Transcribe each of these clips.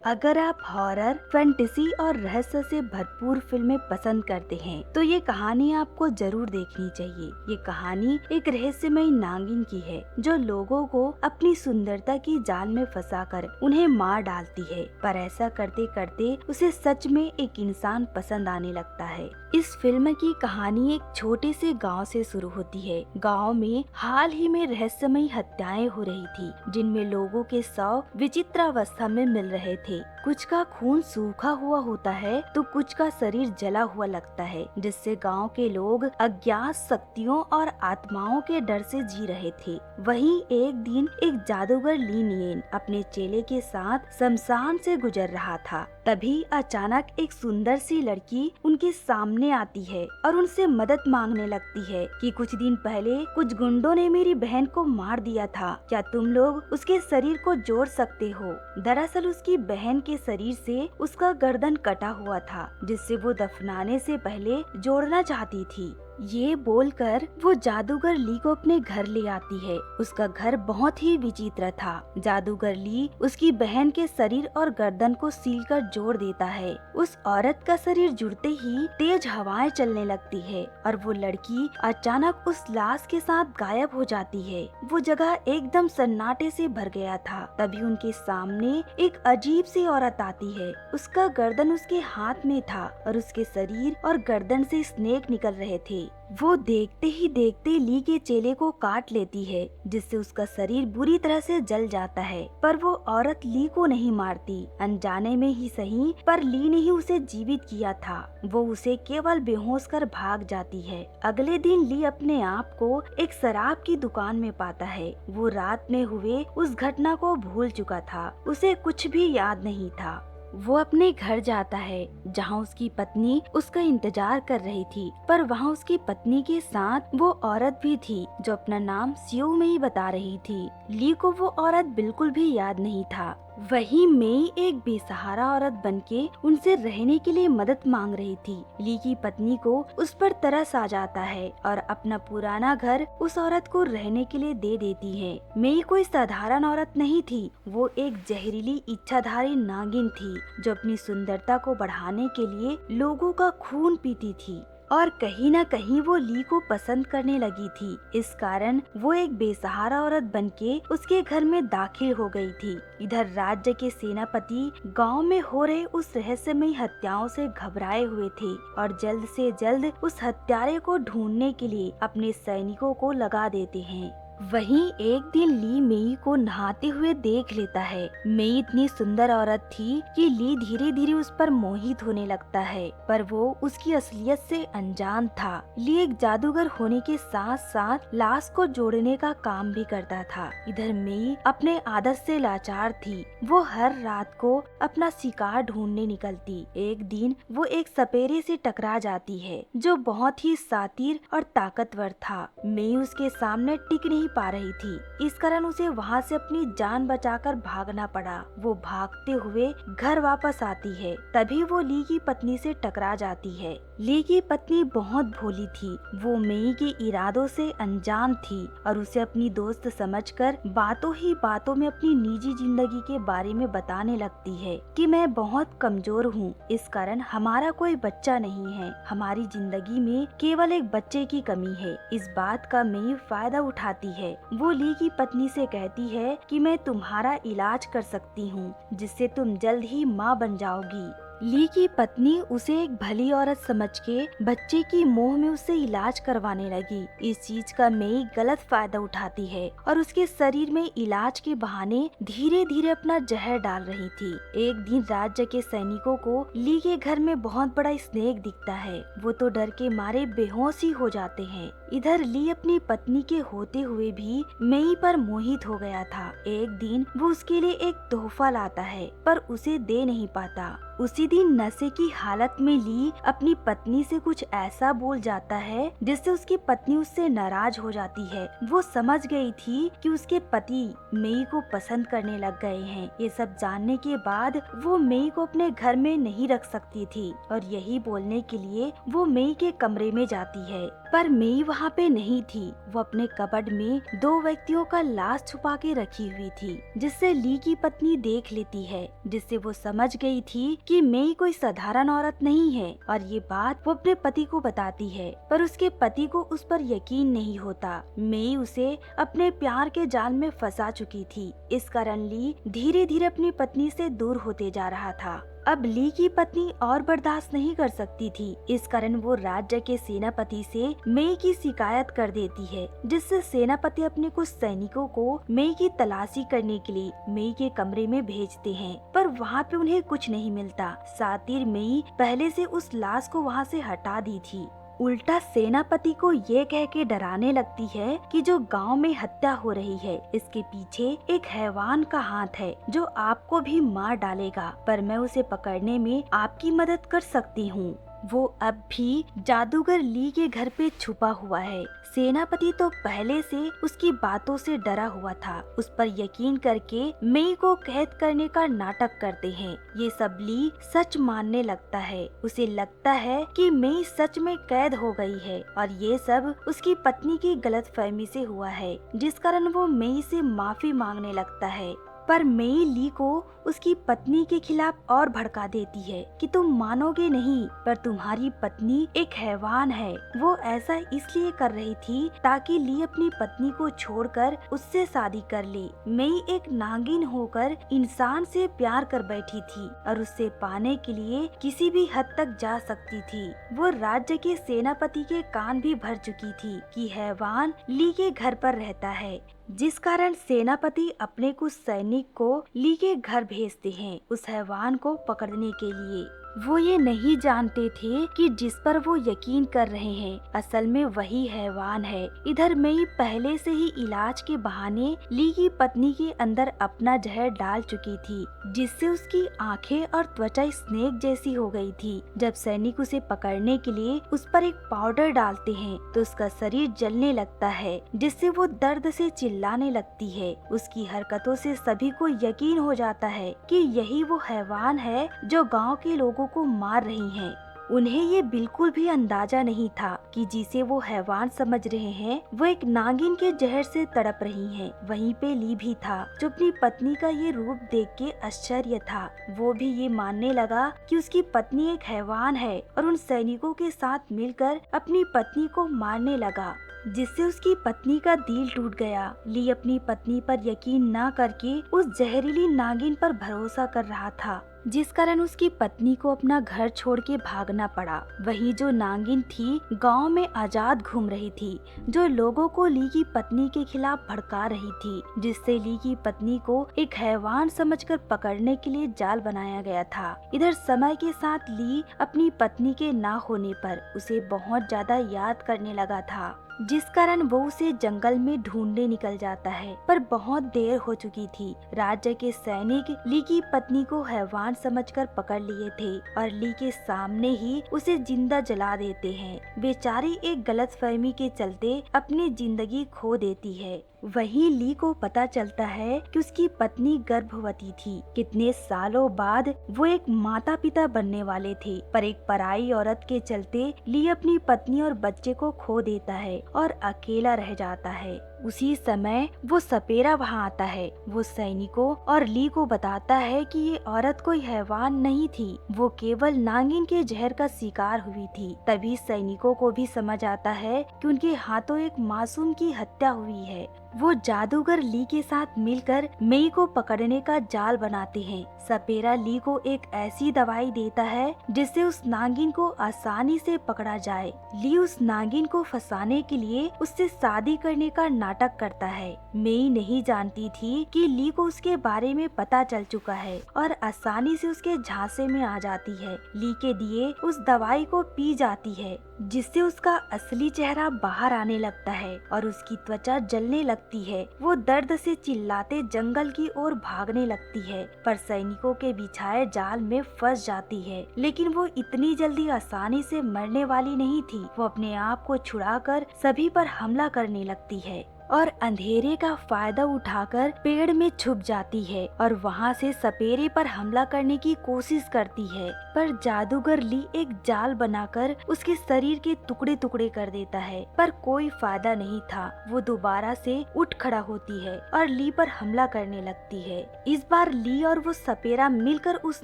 अगर आप horror, fantasy और रहस्य से भरपूर फिल्में पसंद करते हैं तो ये कहानी आपको जरूर देखनी चाहिए। ये कहानी एक रहस्यमयी नागिन की है जो लोगों को अपनी सुंदरता की जाल में फंसाकर उन्हें मार डालती है, पर ऐसा करते करते उसे सच में एक इंसान पसंद आने लगता है। इस फिल्म की कहानी एक छोटे से गांव से शुरू होती है। गांव में हाल ही में रहस्यमयी हत्याएं हो रही थी, जिनमें लोगों के शव विचित्र अवस्था में मिल रहे थे। कुछ का खून सूखा हुआ होता है तो कुछ का शरीर जला हुआ लगता है, जिससे गांव के लोग अज्ञात शक्तियों और आत्माओं के डर से जी रहे थे। वहीं एक दिन एक जादूगर ली नियन अपने चेले के साथ शमशान से गुजर रहा था। तभी अचानक एक सुंदर सी लड़की उनके सामने आती है और उनसे मदद मांगने लगती है कि कुछ दिन पहले कुछ गुंडों ने मेरी बहन को मार दिया था, क्या तुम लोग उसके शरीर को जोड़ सकते हो। दरअसल उसकी बहन के शरीर से उसका गर्दन कटा हुआ था, जिससे वो दफनाने से पहले जोड़ना चाहती थी। ये बोलकर वो जादूगर ली को अपने घर ले आती है। उसका घर बहुत ही विचित्र था। जादूगर ली उसकी बहन के शरीर और गर्दन को सीलकर जोड़ देता है। उस औरत का शरीर जुड़ते ही तेज हवाएं चलने लगती है और वो लड़की अचानक उस लाश के साथ गायब हो जाती है। वो जगह एकदम सन्नाटे से भर गया था। तभी उनके सामने एक अजीब सी औरत आती है। उसका गर्दन उसके हाथ में था और उसके शरीर और गर्दन से स्नेक निकल रहे थे। वो देखते ही देखते ली के चेले को काट लेती है, जिससे उसका शरीर बुरी तरह से जल जाता है। पर वो औरत ली को नहीं मारती, अनजाने में ही सही, पर ली ने ही उसे जीवित किया था। वो उसे केवल बेहोश कर भाग जाती है। अगले दिन ली अपने आप को एक शराब की दुकान में पाता है। वो रात में हुए उस घटना को भूल चुका था। उसे कुछ भी याद नहीं था। वो अपने घर जाता है, जहाँ उसकी पत्नी उसका इंतजार कर रही थी। पर वहाँ उसकी पत्नी के साथ वो औरत भी थी जो अपना नाम सियो में ही बता रही थी। ली को वो औरत बिल्कुल भी याद नहीं था। वहीं मई एक बेसहारा औरत बनके उनसे रहने के लिए मदद मांग रही थी। ली की पत्नी को उस पर तरस आ जाता है और अपना पुराना घर उस औरत को रहने के लिए दे देती है। मई कोई साधारण औरत नहीं थी, वो एक जहरीली इच्छाधारी नागिन थी जो अपनी सुंदरता को बढ़ाने के लिए लोगों का खून पीती थी और कहीं न कहीं वो ली को पसंद करने लगी थी। इस कारण वो एक बेसहारा औरत बनके उसके घर में दाखिल हो गई थी। इधर राज्य के सेनापति गांव में हो रहे उस रहस्यमयी हत्याओं से घबराए हुए थे और जल्द से जल्द उस हत्यारे को ढूंढने के लिए अपने सैनिकों को लगा देते हैं। वहीं एक दिन ली मई को नहाते हुए देख लेता है। मई इतनी सुंदर औरत थी कि ली धीरे धीरे उस पर मोहित होने लगता है, पर वो उसकी असलियत से अनजान था। ली एक जादूगर होने के साथ साथ लाश को जोड़ने का काम भी करता था। इधर मई अपने आदत से लाचार थी। वो हर रात को अपना शिकार ढूंढने निकलती। एक दिन वो एक सपेरे से टकरा जाती है जो बहुत ही शातिर और ताकतवर था। मई उसके सामने टिक नहीं पा रही थी, इस कारण उसे वहाँ से अपनी जान बचाकर भागना पड़ा। वो भागते हुए घर वापस आती है। तभी वो ली की पत्नी से टकरा जाती है। ली की पत्नी बहुत भोली थी। वो मई के इरादों से अनजान थी और उसे अपनी दोस्त समझकर बातों ही बातों में अपनी निजी जिंदगी के बारे में बताने लगती है कि मैं बहुत कमजोर हूँ, इस कारण हमारा कोई बच्चा नहीं है। हमारी जिंदगी में केवल एक बच्चे की कमी है। इस बात का मई फायदा उठाती है। वो ली की पत्नी से कहती है कि मैं तुम्हारा इलाज कर सकती हूँ, जिससे तुम जल्द ही माँ बन जाओगी। ली की पत्नी उसे एक भली औरत समझ के बच्चे की मोह में उससे इलाज करवाने लगी। इस चीज का मई गलत फायदा उठाती है और उसके शरीर में इलाज के बहाने धीरे धीरे अपना जहर डाल रही थी। एक दिन राज्य के सैनिकों को ली के घर में बहुत बड़ा स्नेक दिखता है। वो तो डर के मारे बेहोश ही हो जाते हैं। इधर ली अपनी पत्नी के होते हुए भी मई पर मोहित हो गया था। एक दिन वो उसके लिए एक तोहफा लाता है, पर उसे दे नहीं पाता। उसी दिन नशे की हालत में ली अपनी पत्नी से कुछ ऐसा बोल जाता है जिससे उसकी पत्नी उससे नाराज हो जाती है। वो समझ गई थी कि उसके पति मई को पसंद करने लग गए हैं। ये सब जानने के बाद वो मई को अपने घर में नहीं रख सकती थी और यही बोलने के लिए वो मई के कमरे में जाती है। पर मेई वहाँ पे नहीं थी। वो अपने कबर्ड में 2 व्यक्तियों का लाश छुपा के रखी हुई थी, जिससे ली की पत्नी देख लेती है, जिससे वो समझ गई थी कि मेई कोई साधारण औरत नहीं है और ये बात वो अपने पति को बताती है। पर उसके पति को उस पर यकीन नहीं होता। मेई उसे अपने प्यार के जाल में फंसा चुकी थी। इस कारण ली धीरे धीरे अपनी पत्नी से दूर होते जा रहा था। अब ली की पत्नी और बर्दाश्त नहीं कर सकती थी। इस कारण वो राज्य के सेनापति से मेई की शिकायत कर देती है, जिससे सेनापति अपने कुछ सैनिकों को मेई की तलाशी करने के लिए मेई के कमरे में भेजते हैं। पर वहाँ पे उन्हें कुछ नहीं मिलता। सातिर मेई पहले से उस लाश को वहाँ से हटा दी थी। उल्टा सेनापति को ये कह के डराने लगती है कि जो गांव में हत्या हो रही है, इसके पीछे एक हैवान का हाथ है जो आपको भी मार डालेगा, पर मैं उसे पकड़ने में आपकी मदद कर सकती हूँ। वो अब भी जादूगर ली के घर पे छुपा हुआ है। सेनापति तो पहले से उसकी बातों से डरा हुआ था। उस पर यकीन करके मेई को कैद करने का नाटक करते हैं। ये सब ली सच मानने लगता है। उसे लगता है कि मेई सच में कैद हो गई है और ये सब उसकी पत्नी की गलतफहमी से हुआ है, जिस कारण वो मेई से माफी मांगने लगता है। पर मेई ली को उसकी पत्नी के खिलाफ और भड़का देती है कि तुम मानोगे नहीं, पर तुम्हारी पत्नी एक हैवान है। वो ऐसा इसलिए कर रही थी ताकि ली अपनी पत्नी को छोड़कर उससे शादी कर ले। मेई एक नागिन होकर इंसान से प्यार कर बैठी थी और उससे पाने के लिए किसी भी हद तक जा सकती थी। वो राज्य के सेनापति के कान भी भर चुकी थी कि हैवान ली के घर पर रहता है, जिस कारण सेनापति अपने कुछ सैनिक को ली के घर भेजते हैं उस हैवान को पकड़ने के लिए। वो ये नहीं जानते थे कि जिस पर वो यकीन कर रहे हैं असल में वही हैवान है। इधर मेई पहले से ही इलाज के बहाने ली की पत्नी के अंदर अपना जहर डाल चुकी थी, जिससे उसकी आंखें और त्वचा स्नेक जैसी हो गई थी। जब सैनिक उसे पकड़ने के लिए उस पर एक पाउडर डालते हैं तो उसका शरीर जलने लगता है, जिससे वो दर्द से चिल्लाने लगती है। उसकी हरकतों से सभी को यकीन हो जाता है कि यही वो हैवान है जो गांव के लोगों को मार रही हैं। उन्हें ये बिल्कुल भी अंदाजा नहीं था कि जिसे वो हैवान समझ रहे हैं वो एक नागिन के जहर से तड़प रही हैं। वहीं पे ली भी था जो अपनी पत्नी का ये रूप देख के आश्चर्य था। वो भी ये मानने लगा कि उसकी पत्नी एक हैवान है और उन सैनिकों के साथ मिलकर अपनी पत्नी को मारने लगा, जिससे उसकी पत्नी का दिल टूट गया। ली अपनी पत्नी पर यकीन न करके उस जहरीली नागिन पर भरोसा कर रहा था, जिस कारण उसकी पत्नी को अपना घर छोड़ के भागना पड़ा। वही जो नागिन थी गांव में आजाद घूम रही थी, जो लोगों को ली की पत्नी के खिलाफ भड़का रही थी, जिससे ली की पत्नी को एक हैवान समझकर पकड़ने के लिए जाल बनाया गया था। इधर समय के साथ ली अपनी पत्नी के ना होने पर उसे बहुत ज्यादा याद करने लगा था, जिस कारण वो उसे जंगल में ढूंढने निकल जाता है। पर बहुत देर हो चुकी थी। राज्य के सैनिक ली की पत्नी को हैवान समझकर पकड़ लिए थे और ली के सामने ही उसे जिंदा जला देते हैं। बेचारी एक गलतफहमी के चलते अपनी जिंदगी खो देती है। वहीं ली को पता चलता है कि उसकी पत्नी गर्भवती थी। कितने सालों बाद वो एक माता पिता बनने वाले थे, पर एक पराई औरत के चलते ली अपनी पत्नी और बच्चे को खो देता है और अकेला रह जाता है। उसी समय वो सपेरा वहाँ आता है। वो सैनिकों और ली को बताता है कि ये औरत कोई हैवान नहीं थी, वो केवल नागिन के जहर का शिकार हुई थी। तभी सैनिकों को भी समझ आता है कि उनके हाथों एक मासूम की हत्या हुई है। वो जादूगर ली के साथ मिलकर मेई को पकड़ने का जाल बनाते हैं। सपेरा ली को एक ऐसी दवाई देता है जिससे उस नागिन को आसानी से पकड़ा जाए। ली उस नागिन को फंसाने के लिए उससे शादी करने का नाटक करता है। मेई नहीं जानती थी कि ली को उसके बारे में पता चल चुका है और आसानी से उसके झांसे में आ जाती है। ली के दिए उस दवाई को पी जाती है, जिससे उसका असली चेहरा बाहर आने लगता है और उसकी त्वचा जलने लगती है। वो दर्द से चिल्लाते जंगल की ओर भागने लगती है, पर सैनिकों के बिछाए जाल में फंस जाती है। लेकिन वो इतनी जल्दी आसानी से मरने वाली नहीं थी। वो अपने आप को छुड़ाकर सभी पर हमला करने लगती है। और अंधेरे का फायदा उठाकर पेड़ में छुप जाती है और वहाँ से सपेरे पर हमला करने की कोशिश करती है, पर जादूगर ली एक जाल बनाकर उसके शरीर के टुकड़े टुकड़े कर देता है, पर कोई फायदा नहीं था। वो दोबारा से उठ खड़ा होती है और ली पर हमला करने लगती है। इस बार ली और वो सपेरा मिलकर उस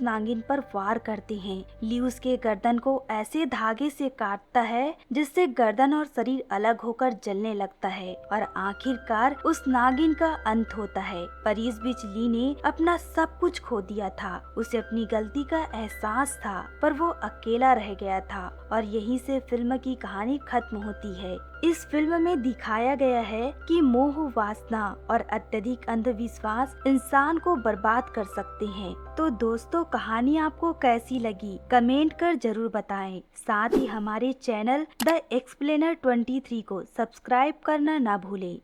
नागिन पर वार करते हैं। ली उसके गर्दन को ऐसे धागे से काटता है जिससे गर्दन और शरीर अलग होकर जलने लगता है और आखिरकार उस नागिन का अंत होता है। पर इस बीच ली ने अपना सब कुछ खो दिया था। उसे अपनी गलती का एहसास था, पर वो अकेला रह गया था और यहीं से फिल्म की कहानी खत्म होती है। इस फिल्म में दिखाया गया है कि मोह, वासना और अत्यधिक अंधविश्वास इंसान को बर्बाद कर सकते हैं। तो दोस्तों, कहानी आपको कैसी लगी कमेंट कर जरूर बताएं। साथ ही हमारे चैनल द एक्सप्लेनर 23 को सब्सक्राइब करना ना भूलें।